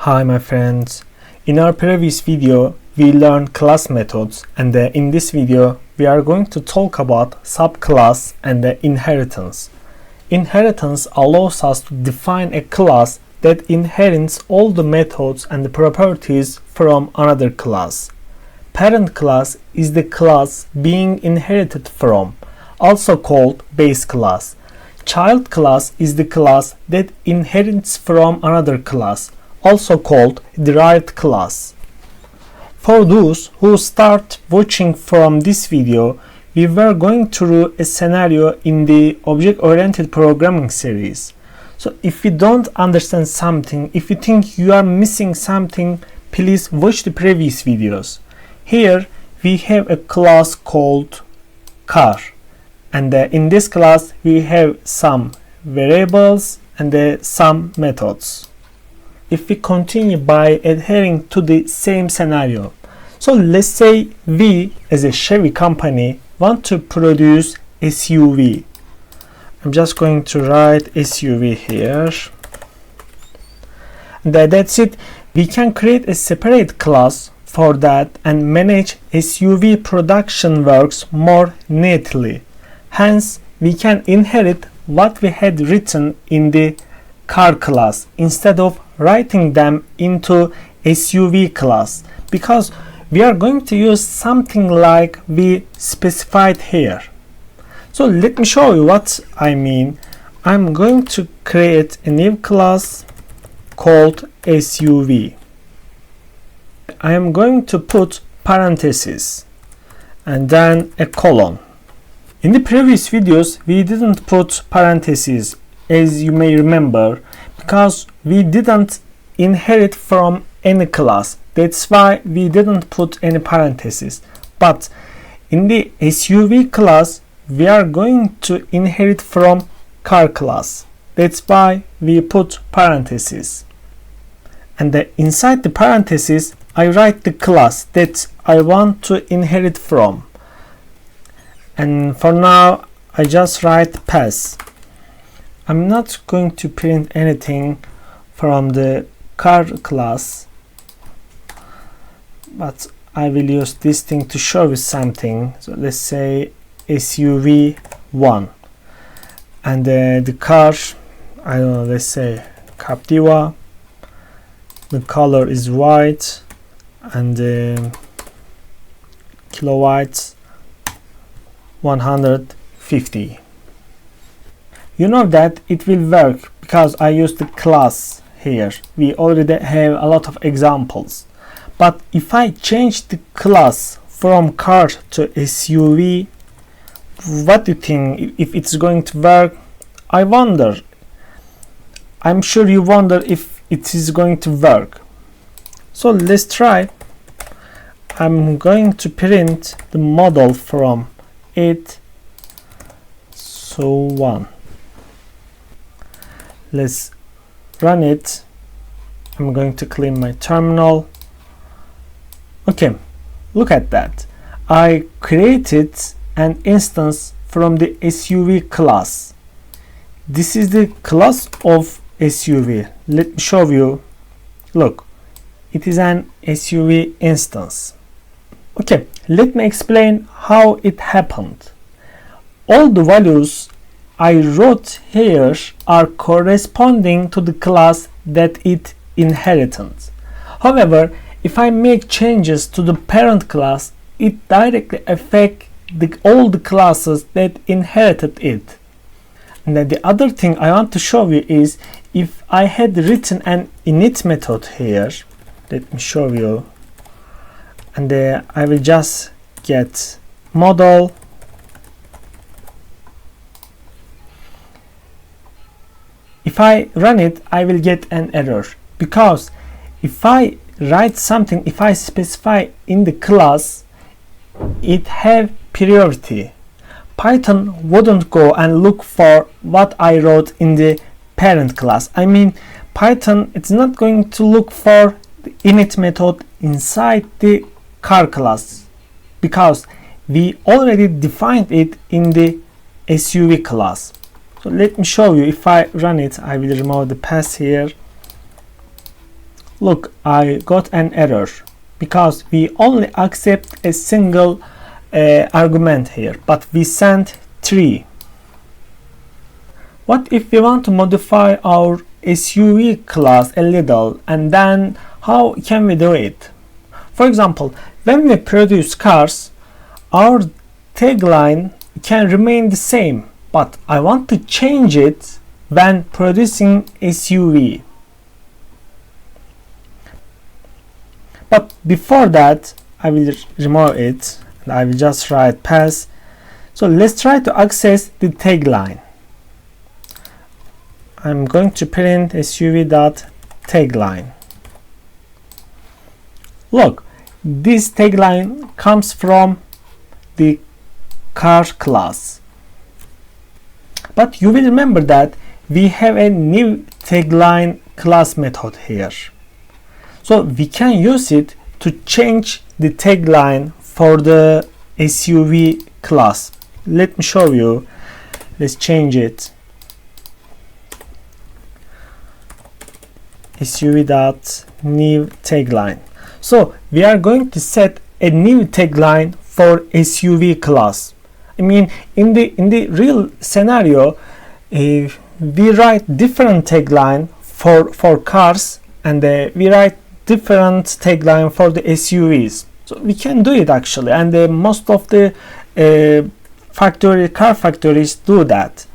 Hi my friends, in our previous video we learned class methods, and in this video we are going to talk about subclass and inheritance. Inheritance allows us to define a class that inherits all the methods and the properties from another class. Parent class is the class being inherited from, also called base class. Child class is the class that inherits from another class, also called derived class. For those who start watching from this video, we were going through a scenario in the object-oriented programming series. So if you don't understand something, if you think you are missing something, please watch the previous videos. Here we have a class called car, and in this class we have some variables and some methods. If we continue by adhering to the same scenario, so let's say we as a Chevy company want to produce SUV. I'm just going to write SUV here, and that's it. We can create a separate class for that and manage SUV production works more neatly. Hence we can inherit what we had written in the car class instead of writing them into SUV class, because we are going to use something like we specified here. So let me show you what I mean. I'm going to create a new class called SUV. I am going to put parentheses and then a colon. In the previous videos we didn't put parentheses, as you may remember, because we didn't inherit from any class. That's why we didn't put any parentheses. But in the SUV class we are going to inherit from car class. That's why we put parentheses. And inside the parentheses I write the class that I want to inherit from. And for now I just write pass. I'm not going to print anything from the car class, but I will use this thing to show you something. So let's say SUV1, and the car, I don't know, let's say Captiva. The color is white, and kilowatts 150. You know that it will work because I used the class here. We already have a lot of examples. But if I change the class from car to SUV, what do you think, if it's going to work? I wonder. I'm sure you wonder if it is going to work. So let's try. I'm going to print the model from it, so 1. Let's run it. I'm going to clean my terminal. Okay, look at that. I created an instance from the SUV class. This is the class of SUV. Let me show you. Look, it is an SUV instance. Okay, let me explain how it happened. All the values I wrote here are corresponding to the class that it inherited. However, if I make changes to the parent class, it directly affects all the classes that inherited it. And then the other thing I want to show you is, if I had written an init method here, let me show you, and I will just get model. If I run it, I will get an error, because if I write something, if I specify in the class, it have priority. Python wouldn't go and look for what I wrote in the parent class. I mean, Python, it's not going to look for the init method inside the car class, because we already defined it in the SUV class. So let me show you. If I run it, I will remove the pass here. Look, I got an error because we only accept a single argument here, but we sent 3. What if we want to modify our SUV class a little, and then how can we do it? For example, when we produce cars, our tagline can remain the same, but I want to change it when producing SUV. But before that, I will remove it and I will just write pass. So let's try to access the tagline. I'm going to print suv.tagline. Look, this tagline comes from the car class. But you will remember that we have a new tagline class method here. So we can use it to change the tagline for the SUV class. Let me show you. Let's change it. SUV.new tagline. So we are going to set a new tagline for SUV class. I mean, in the real scenario, we write different tagline for cars, and we write different tagline for the SUVs. So we can do it actually, and most of the car factories do that.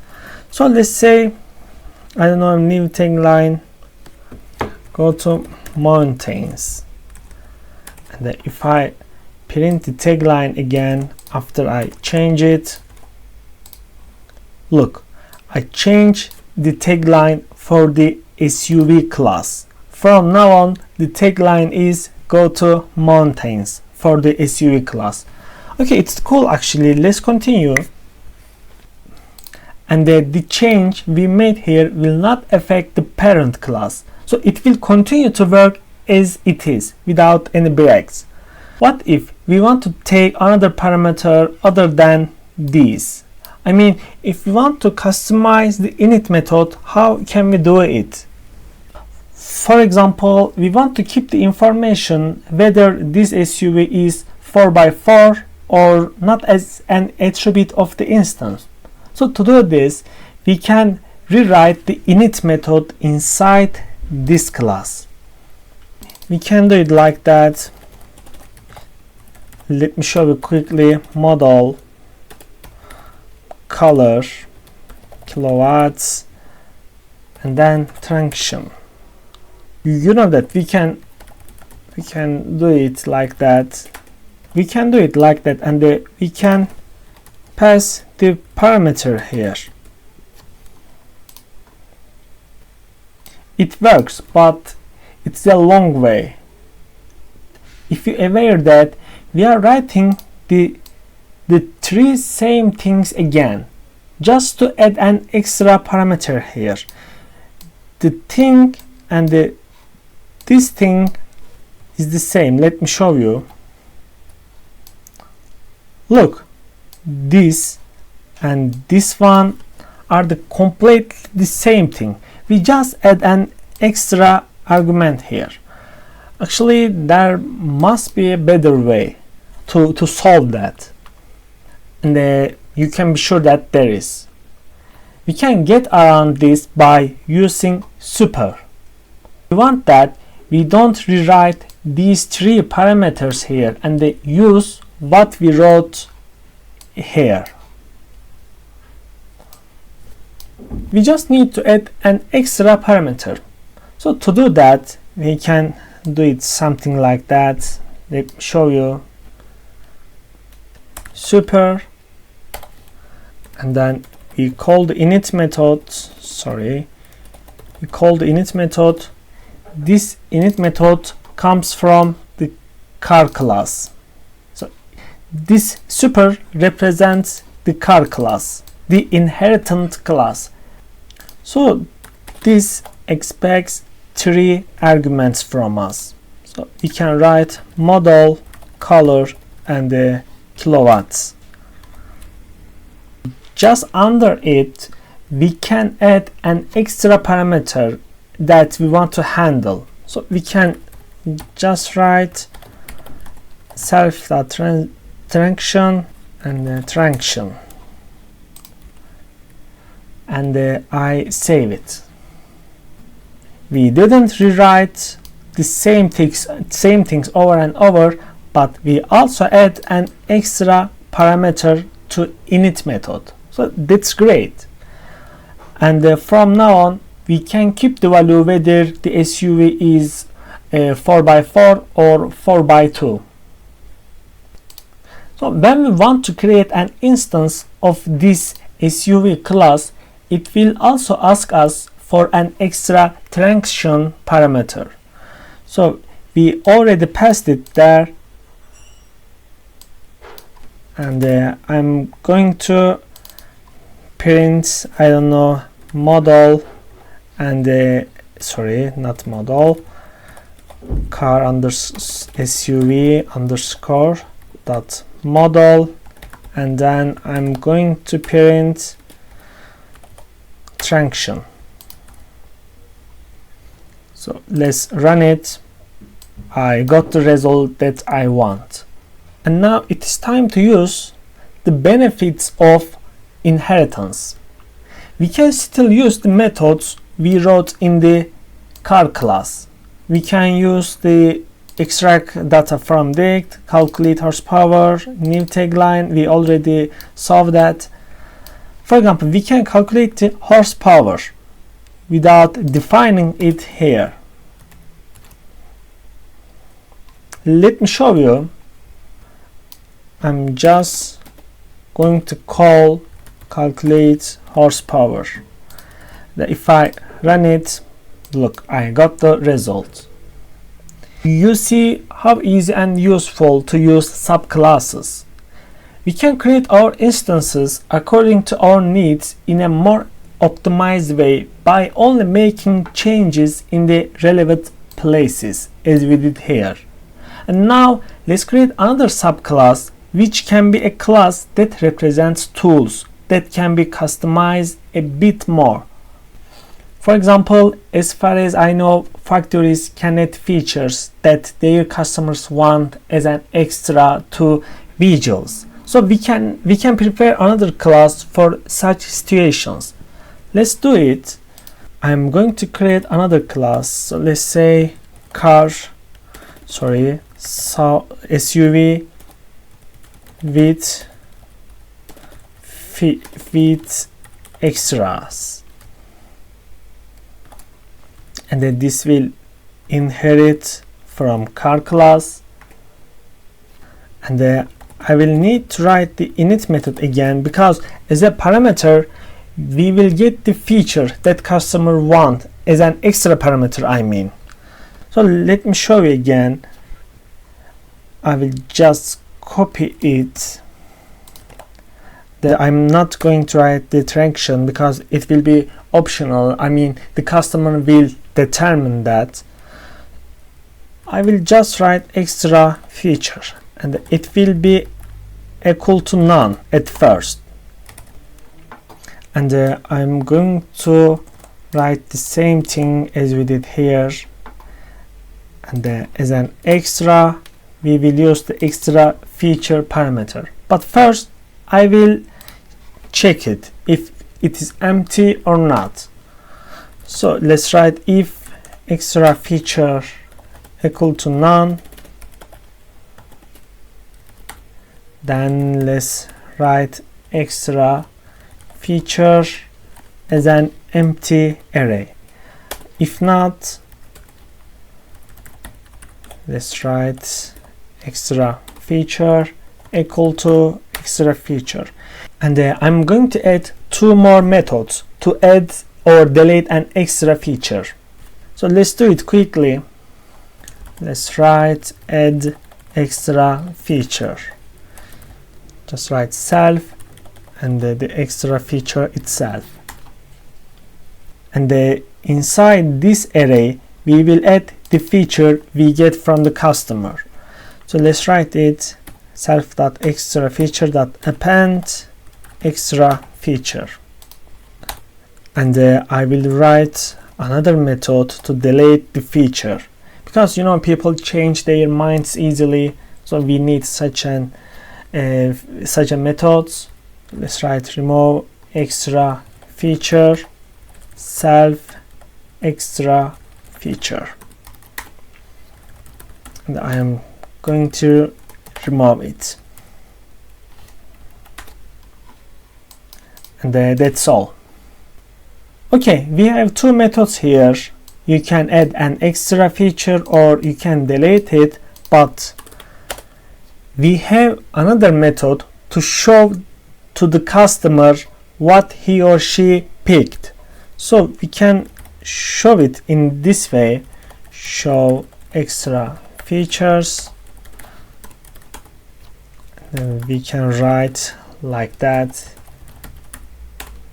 So let's say, I don't know, new tagline, go to mountains, and then if I print the tagline again after I change it, look, I change the tagline for the SUV class. From now on, the tagline is go to mountains for the SUV class. Okay, it's cool actually. Let's continue. And the change we made here will not affect the parent class. So it will continue to work as it is without any breaks. What if we want to take another parameter other than these? I mean, if we want to customize the init method, how can we do it? For example, we want to keep the information whether this SUV is 4x4 or not as an attribute of the instance. So to do this, we can rewrite the init method inside this class. We can do it like that. Let me show you quickly. Model, color, kilowatts, and then function. You know that we can do it like that. We can do it like that, and we can pass the parameter here. It works, but it's a long way. If you're aware that we are writing the 3 same things again, just to add an extra parameter here. The thing and this thing is the same. Let me show you. Look, this and this one are completely the same thing. We just add an extra argument here. Actually, there must be a better way to solve that, and you can be sure that there is. We can get around this by using super. We want that we don't rewrite these 3 parameters here and they use what we wrote here. We just need to add an extra parameter. So to do that, we can do it something like that. Let me show you. Super, and then we call the init method. We call the init method. This init method comes from the car class. So this super represents the car class, the inheritance class. So this expects 3 arguments from us. So we can write model, color, and the kilowatts. Just under it, we can add an extra parameter that we want to handle. So we can just write self.traction and traction, and I save it. We didn't rewrite the same things over and over, but we also add an extra parameter to init method. So that's great. And from now on, we can keep the value whether the SUV is 4x4 or 4x2. So when we want to create an instance of this SUV class, it will also ask us for an extra traction parameter. So we already passed it there, and I'm going to print, I don't know, model and sorry, not model, car SUV underscore dot model, and then I'm going to print traction. So let's run it. I got the result that I want. And now it is time to use the benefits of inheritance. We can still use the methods we wrote in the car class. We can use the extract data from dict, calculate horsepower, new tagline. We already saw that. For example, we can calculate the horsepower without defining it here. Let me show you. I'm just going to call calculate horsepower. If I run it, look, I got the result. You see how easy and useful to use subclasses. We can create our instances according to our needs in a more optimized way by only making changes in the relevant places, as we did here. And now let's create another subclass, which can be a class that represents tools that can be customized a bit more. For example, as far as I know, factories can add features that their customers want as an extra to visuals. So we can prepare another class for such situations. Let's do it. I'm going to create another class. So let's say SUV with extras, and then this will inherit from car class, and I will need to write the init method again, because as a parameter we will get the feature that customer want as an extra parameter, I mean. So let me show you again. I will just copy it. I'm not going to write the traction because it will be optional. I mean, the customer will determine that. I will just write extra feature, and it will be equal to none at first. And I'm going to write the same thing as we did here, and as an extra we will use the extra feature parameter. But first I will check it if it is empty or not. So let's write if extra feature equal to none, then let's write extra feature as an empty array. If not, let's write extra feature equal to extra feature. And I'm going to add two more methods to add or delete an extra feature. So let's do it quickly. Let's write add extra feature. Just write self and the extra feature itself. And inside this array we will add the feature we get from the customer. So let's write it self.extraFeature.append extra feature, and I will write another method to delete the feature. because people change their minds easily, so we need such a method. Let's write remove extra feature self extra feature, and I am going to remove it, and that's all. Okay, we have two methods here. You can add an extra feature or you can delete it, but we have another method to show to the customer what he or she picked. So we can show it in this way: show extra features. Then we can write like that.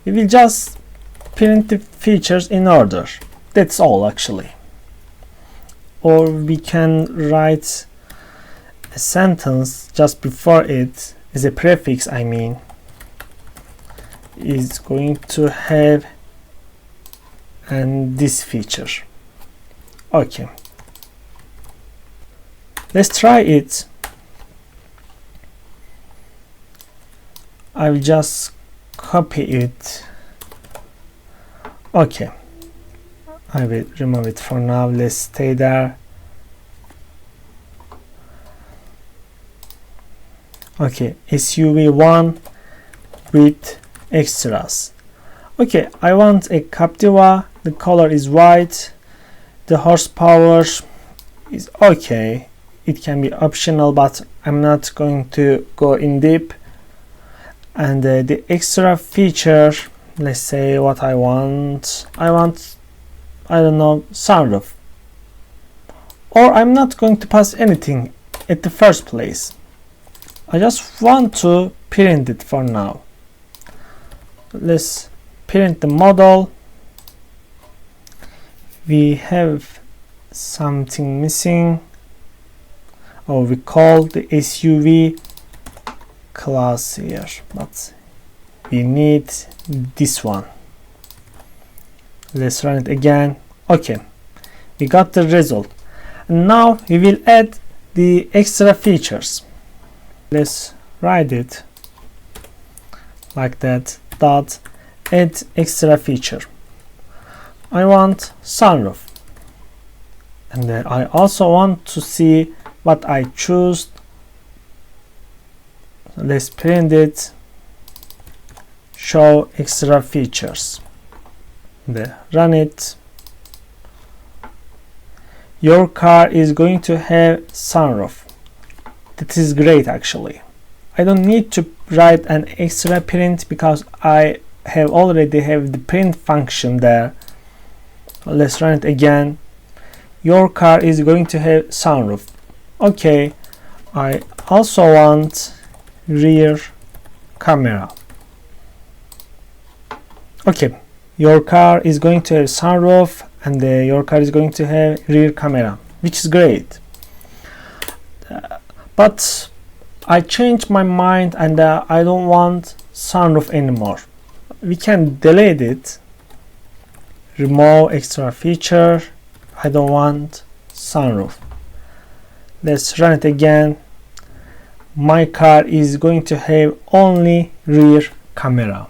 We will just print the features in order. That's all actually. Or we can write a sentence just before it as a prefix, I mean, is going to have and this feature. Okay, let's try it. I will just copy it. Okay, I will remove it for now. Let's stay there. Okay, SUV1 with extras. Okay, I want a Captiva. The color is white. The horsepower is okay. It can be optional, but I'm not going to go in deep. And the extra feature, let's say what I want. I don't know, sunroof. Or I'm not going to pass anything at the first place. I just want to print it for now. Let's print the model. We have something missing. Oh, we call the SUV class here, but we need this one. Let's run it again. Okay, we got the result. And now we will add the extra features. Let's write it like that. Dot add extra feature. I want sunroof, and then I also want to see what I choose. Let's print it. Show extra features. Then run it. Your car is going to have sunroof. That is great actually. I don't need to write an extra print because I already have the print function there. Let's run it again. Your car is going to have sunroof. Okay, I also want rear camera. Okay, your car is going to have sunroof, and your car is going to have rear camera, which is great. But I changed my mind, and I don't want sunroof anymore. We can delete it. Remove extra feature. I don't want sunroof. Let's run it again. My car is going to have only rear camera.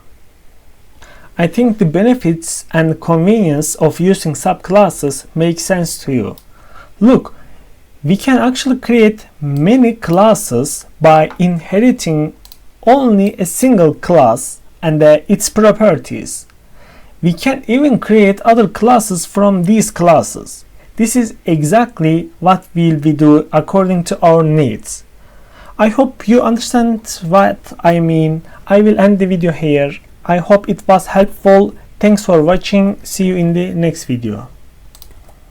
I think the benefits and convenience of using subclasses make sense to you. Look, we can actually create many classes by inheriting only a single class and its properties. We can even create other classes from these classes. This is exactly what we'll be doing according to our needs. I hope you understand what I mean. I will end the video here. I hope it was helpful. Thanks for watching. See you in the next video.